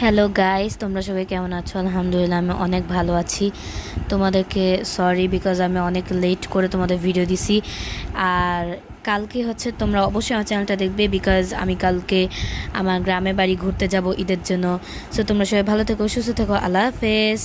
Hello guys, তোমরা সবাই কেমন আছো? আলহামদুলিল্লাহ আমি অনেক ভালো আছি। তোমাদেরকে সরি বিকজ আমি অনেক লেট করে তোমাদের ভিডিও দিছি। আর কালকে হচ্ছে তোমরা অবশ্যই আমার চ্যানেলটা দেখবে বিকজ আমি কালকে আমার গ্রামে বাড়ি ঘুরতে যাব ঈদের জন্য। সো তোমরা সবাই ভালো থেকো, সুস্থ থেকো। আল্লাহ হাফেজ।